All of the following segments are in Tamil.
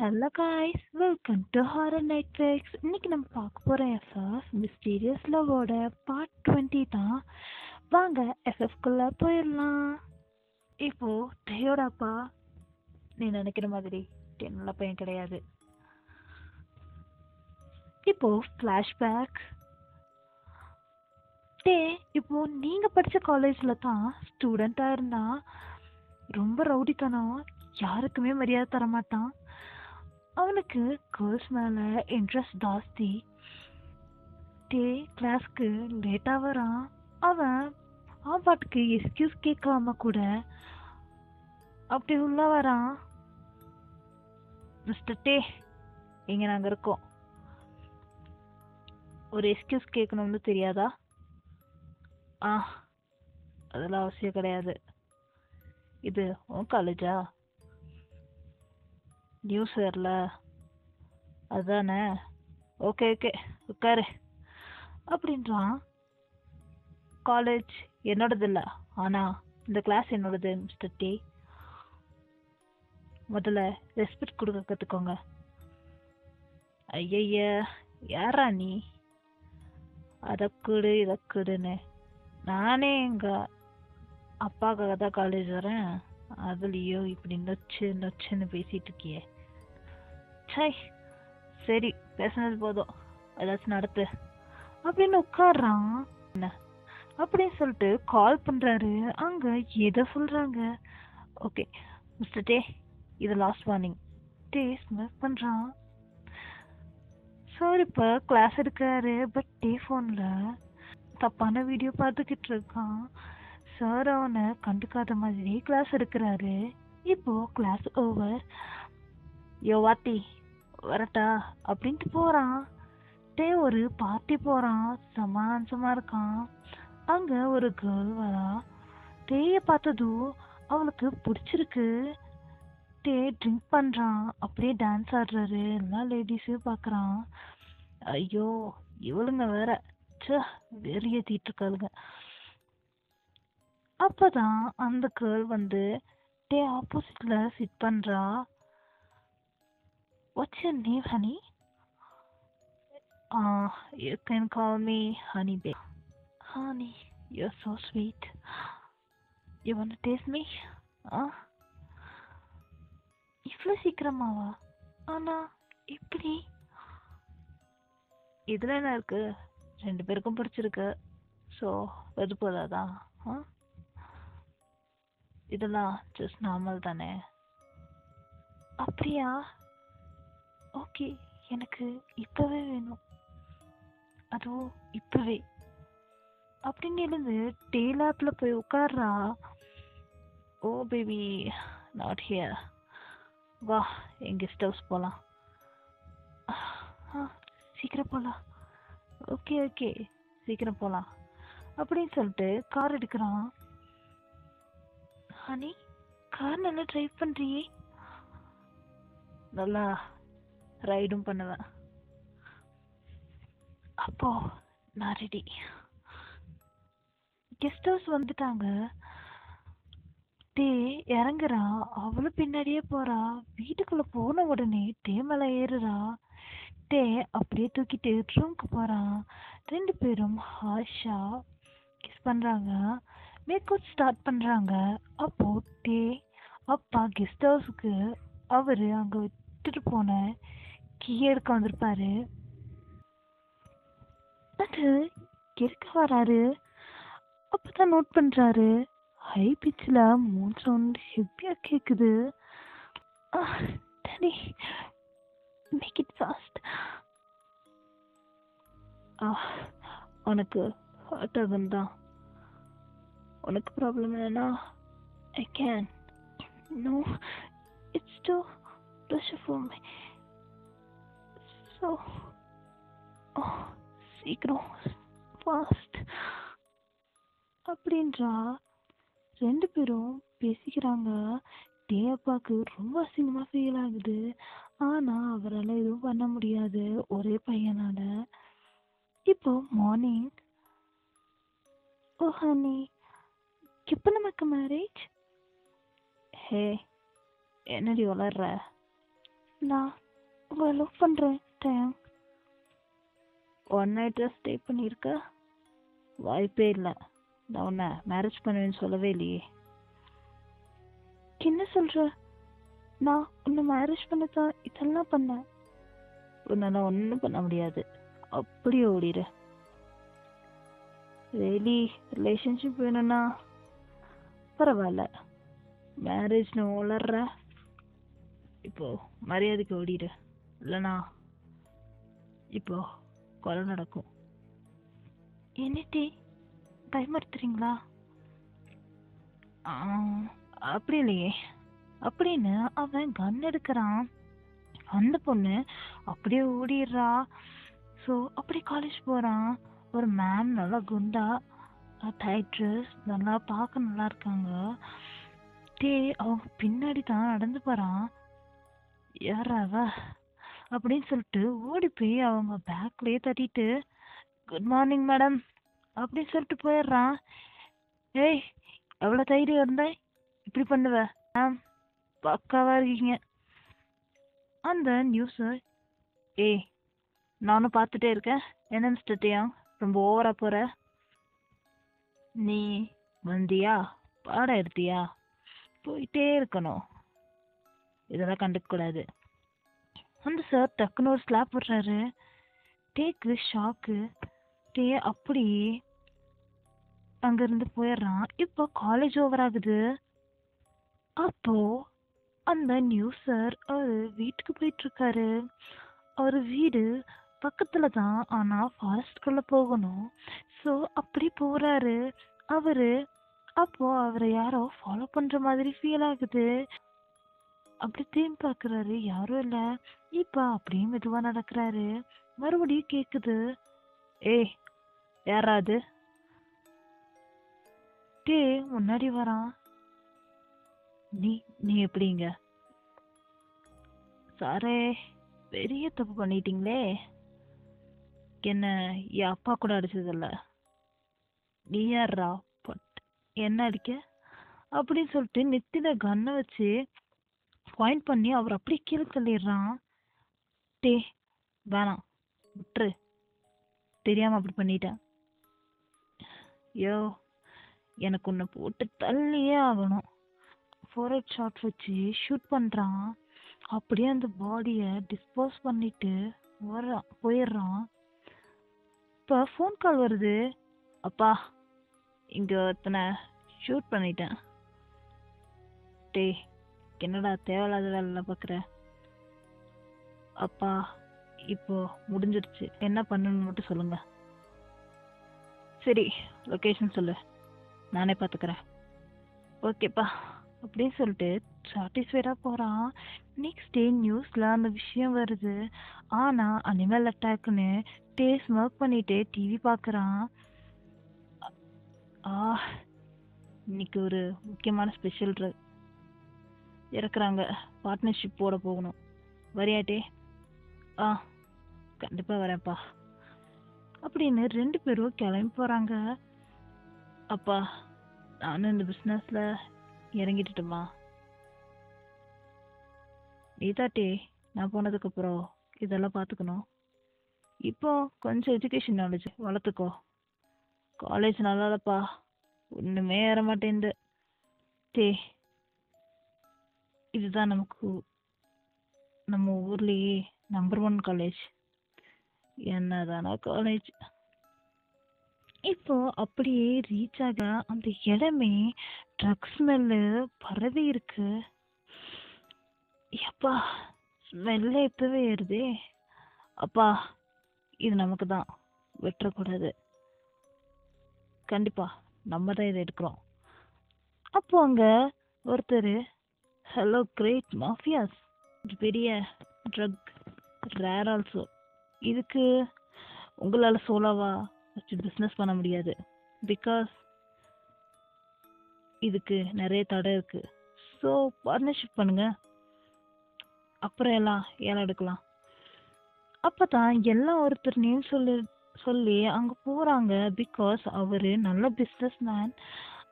Hello guys, welcome to Horror Nightfix. இன்னைக்கு நம்ம பார்க்க போகிற எஃப்எஃப் மிஸ்டீரியஸ் லவோட பார்ட் 20 தான். வாங்க எஃப்எஃப்குள்ளே போயிடலாம். இப்போ டேயோட அப்பா நீ நினைக்கிற மாதிரி நல்ல பையன் கிடையாது. இப்போ ஃப்ளாஷ்பேக். டே இப்போ நீங்கள் படித்த காலேஜில் தான் ஸ்டூடெண்ட்டாக இருந்தா ரொம்ப ரவுடித்தனம், யாருக்குமே மரியாதை தரமாட்டான். அவனுக்கு கேர்ள்ஸ் மேலே இன்ட்ரெஸ்ட் ஜாஸ்தி. டே கிளாஸ்க்கு லேட்டாக வரான். அவன் பாட்டுக்கு எக்ஸ்கியூஸ் கேட்காம கூட அப்படி உள்ள வரான். மிஸ்டர் டே, இங்கே நாங்கள் இருக்கோம், ஒரு எக்ஸ்கியூஸ் கேட்கணும்னு தெரியாதா? அதெல்லாம் அவசியம் கிடையாது. இது உன் காலேஜா? நியூஸ் வரல அதுதானே? ஓகே ஓகே உட்காரு அப்படின்றான். காலேஜ் என்னோடது இல்லை, ஆனால் இந்த கிளாஸ் என்னோடது மிஸ்டர் டி. முதல்ல ரெஸ்பெக்ட் கொடுக்க கற்றுக்கோங்க. ஐய யாரா நீ? அதக்கூடு இதக்கூடுன்னு நானே எங்கள் அப்பாவுக்காக தான் காலேஜ் வரேன், அதுலேயோ இப்படி நொச்சுன்னு பேசிட்டு இருக்கியே. சரி பேசுனது போதும், ஏதாச்சும் நடத்து அப்படின்னு உட்காடுறான். என்ன அப்படின்னு சொல்லிட்டு கால் பண்ணுறாரு. அங்கே எதை சொல்கிறாங்க? ஓகே மிஸ்டர் டே, இது லாஸ்ட் வார்னிங். டே ஸ்மெல் பண்ணுறான். சார் இப்போ கிளாஸ் எடுக்கிறாரு, பட் டே ஃபோனில் தப்பான வீடியோ பார்த்துக்கிட்டு இருக்கான். சார் அவனை கண்டுக்காத மாதிரி கிளாஸ் எடுக்கிறாரு. இப்போ கிளாஸ் ஓவர். யோ வாத்தி வரட்டா அப்படின்ட்டு போகிறான். டே ஒரு பார்ட்டி போகிறான், சமான்சமாக இருக்கான். அங்கே ஒரு கேர்ள் வரா. டேயை பார்த்ததும் அவளுக்கு பிடிச்சிருக்கு. டே ட்ரிங்க் பண்ணுறான், அப்படியே டான்ஸ் ஆடுறாரு. எல்லா லேடிஸையும் பார்க்குறான். ஐயோ இவளுங்க வேற வெறியேற்றிட்டு இருக்காளுங்க. அப்போதான் அந்த கேர்ள் வந்து டே ஆப்போசிட்ல சிட் பண்றா. What's your name honey? You can call me honey pay. Honey, you are so sweet. You want to taste me? இவ்வளோ சீக்கிரமாவா? ஆனா இப்படி இதுல என்ன இருக்கு? ரெண்டு பேருக்கும் பிடிச்சிருக்கு, ஸோ எது போதாதான்? இதெல்லாம் ஜஸ்ட் நார்மல் தானே. அப்படியா? ஓகே, எனக்கு இப்பவே வேணும், அதுவும் இப்பவே அப்படின்னு எழுந்து டே லேப்ல போய் உட்கார்றா. ஓ பேபி நாட் ஹியர், வா என் கெஸ்ட் ஹவுஸ் போகலாம். சீக்கிரம் போகலாம். ஓகே ஓகே சீக்கிரம் போகலாம் அப்படின்னு சொல்லிட்டு கார் எடுக்கிறான். ஹனி, கார் நல்லா டிரைவ் பண்ணுறியே. நல்லா ரைடும் பண்ணுவேன். அப்போ நான் ரெடி. கெஸ்ட் ஹவுஸ் வந்துட்டாங்க. டே இறங்குறா, அவளும் பின்னாடியே போறா. வீட்டுக்குள்ள போன உடனே டே மேல ஏறுறா. டே அப்படியே தூக்கிட்டு ரூம்க்கு போறான். ரெண்டு பேரும் ஹாஷா கிஸ் பண்றாங்க, மேக் அவுட் ஸ்டார்ட் பண்றாங்க. அப்போ டே அப்பா கெஸ்ட் ஹவுஸுக்கு அவரு அங்க விட்டுட்டு போன கீ எடுக்க வந்திருப்பாரு. அது எடுக்க வராரு. அப்பதான் நோட் பண்றாரு, ஹை பிச்சில் மூன் சவுண்ட் ஹெவியா கேக்குது. Daddy make it fast. உனக்கு ஹார்ட் ஆகும் தான். உனக்கு ப்ராப்ளம் இல்லைன்னா I can. No, it's too pressure for me. So சீக்கிரம் ஃபாஸ்ட் அப்படின்றா. ரெண்டு பேரும் பேசிக்கிறாங்க. டே அப்பாவுக்கு ரொம்ப அசிங்கமாக ஃபீல் ஆகுது. ஆனால் அவரால் எதுவும் பண்ண முடியாது, ஒரே பையனால. இப்போ மார்னிங். ஓ ஹனி, எப்போ நமக்கு மேரேஜ்? ஹே என்னடி வளர்ற? நான் உங்களை லவ் பண்ணுறேன் டேங். ஒன் நைட் ஸ்டே பண்ணியிருக்க வாய்ப்பே இல்லை. நான் உன்னை மேரேஜ் பண்ணுவேன்னு சொல்லவே இல்லையே. என்ன சொல்ற? நான் உன்னை மேரேஜ் பண்ணதான் இதெல்லாம் பண்ணேன். உன்னால ஒன்றும் பண்ண முடியாது. அப்படியே ஓடிடு. டெய்லி ரிலேஷன்ஷிப் வேணும்னா பரவாயில்ல. மேரேஜ்னு வளர்ற இப்போ மரியாதைக்கு ஓடிடு. இல்லைனா இப்போ கொலை நடக்கும். என்னட்டி பயமுறுத்துறீங்களா? அப்படி இல்லையே. அப்படின்னு அவன் கன் எடுக்கிறான். அந்த பொண்ணு அப்படியே ஓடிடுறா. ஸோ அப்படி காலேஜ் போகிறான். ஒரு மேம் நல்லா குண்டா டைட் ட்ரெஸ் நல்லா பார்க்க நல்லா இருக்காங்க. அவங்க பின்னாடி தான் நடந்து போகிறான். யாராவ அப்படின்னு சொல்லிட்டு ஓடி போய் அவங்க பேக்லேயே தட்டிட்டு குட் மார்னிங் மேடம் அப்படின்னு சொல்லிட்டு போயிடுறான். ஏய் எவ்வளோ தைரியம் இருந்தா இப்படி பண்ணுவ? மேம் பக்காவா இருக்கீங்க. அந்த நியூஸை ஏய் நானும் பார்த்துட்டே இருக்கேன். என்ன மிஸ்டர் டியாங் ரொம்ப ஓவரா போற? நீ வந்தியா பாடம் எடுத்தியா போயிட்டே இருக்கணும். இதெல்லாம் கண்டுக்க கூடாது. அந்த சார் டக்குன்னு ஒரு ஸ்லாப் விடுறாரு. டேக்கு ஷாக்கு. அப்படி அங்கிருந்து போயிடுறான். இப்போ காலேஜ் ஓவர் ஆகுது. அப்போ அந்த நியூஸ் சார் அவர் வீட்டுக்கு போயிட்டு இருக்காரு. அவர் வீடு பக்கத்துல தான், ஆனா ஃபாரஸ்ட்குள்ள போகணும். ஸோ அப்படி போறாரு அவரு. அப்போ அவரை யாரோ ஃபாலோ பண்ற மாதிரி ஃபீல் ஆகுது. அப்படி திரும்பி பார்க்கறாரு, யாரும் இல்ல. இப்ப அப்படியே மெதுவா நடக்கிறாரு. மறுபடியும் கேக்குது, ஏய் யாராது? முன்னாடி வரான். நீ நீ எப்படிங்க? சாரே பெரிய தப்பு பண்ணிட்டீங்களே. என்ன என் அப்பா கூட அடிச்சதில்ல. நீ யாரா என்ன அடிக்க அப்படின்னு சொல்லிட்டு நெத்தில கண்ணை வச்சு பாயிண்ட் பண்ணி அவர் அப்படியே கீழே தள்ளிடுறான். வேணாம் விட்டுரு, தெரியாம அப்படி பண்ணிட்டேன். யோ எனக்கு உன்னை போட்டு தள்ளியே ஆகணும். ஃபோர்ஹெட் ஷாட் வச்சு ஷூட் பண்றான். அப்படியே அந்த பாடிய டிஸ்போஸ் பண்ணிட்டு போயிடுறான். இப்ப ஃபோன் கால் வருது. அப்பா இங்க ஒருத்தனை ஷூட் பண்ணிட்டேன். என்னடா தேவையில்லாத வேலை பாக்குற? அப்பா இப்போ முடிஞ்சிடுச்சு, என்ன பண்ணணும்னு மட்டும் சொல்லுங்க. சரி லொகேஷன் சொல்லு, நானே பாத்துக்கிறேன். ஓகேப்பா அப்படின்னு சொல்லிட்டு சாட்டிஸ்ஃபைடா போறான். நெக்ஸ்ட் டே நியூஸ்ல அந்த விஷயம் வருது. ஆனா அனிமல் அட்டாக்னு ஸ்மோக் பண்ணிட்டு டிவி பாக்குறான். இன்னைக்கு ஒரு முக்கியமான ஸ்பெஷல் ட்ரக் இறக்குறாங்க. பார்ட்னர்ஷிப் போட போகணும். வரியாட்டே? கண்டிப்பா வரேன்ப்பா அப்படின்னு 2 பேரும் கிளம்பி போறாங்க. அப்பா நானும் இந்த பிசினஸ்ல இறங்கிட்டுமா? நீதாட்டி நான் போனதுக்கு அப்புறம் இதெல்லாம் பாத்துக்கணும். இப்போ கொஞ்சம் எஜுகேஷன் நாலேஜ் வளர்த்துக்கோ. காலேஜ் நல்லாலப்பா, ஒண்ணுமே ஏற மாட்டேங்குது. இதுதான் நம்ம ஊர்லயே நம்பர் 1 காலேஜ். என்னதானா காலேஜ். இப்போ அப்படியே ரீச் ஆக அந்த இடமே ட்ரக் ஸ்மெல்லு பரவி இருக்கு. அப்பா ஸ்மெல்ல இப்பவே ஏறுதே. அப்பா இது நமக்கு தான், வெட்டக்கூடாது. கண்டிப்பா நம்ம தான் இதை எடுக்கிறோம். அப்போ அங்க ஒருத்தர், ஹலோ கிரேட் மாஃபியாஸ், பெரிய ட்ரக் ரேர் ஆல்சோ. இதுக்கு உங்களால சோலோவா பிஸ்னஸ் பண்ண முடியாது. பிகாஸ் இதுக்கு நிறைய தடை இருக்கு. ஸோ பார்ட்னர்ஷிப் பண்ணுங்க, அப்புறம் எல்லாம் ஏலம் எடுக்கலாம். அப்பதான் எல்லாம் ஒருத்தர் நேம் சொல்லி அங்க போறாங்க. பிகாஸ் அவரு நல்ல பிஸ்னஸ் மேன்,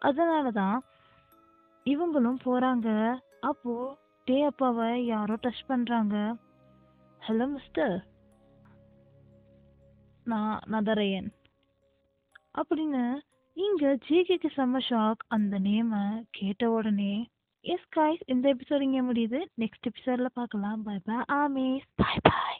அதனாலதான் இவங்களும் போறாங்க. அப்போ டே அப்பாவை யாரோ டச் பண்றாங்க. ஹலோ மிஸ்டர், நான் தரையன் அப்படின்னு இங்க ஜிகேக்கு செம்ம ஷாக் அந்த நேமை கேட்ட உடனே. எஸ் காய்ஸ், இந்த எபிசோட் இங்கே முடியுது. நெக்ஸ்ட் எபிசோட்ல பார்க்கலாம். பை பை ஆமீஸ், பை பை.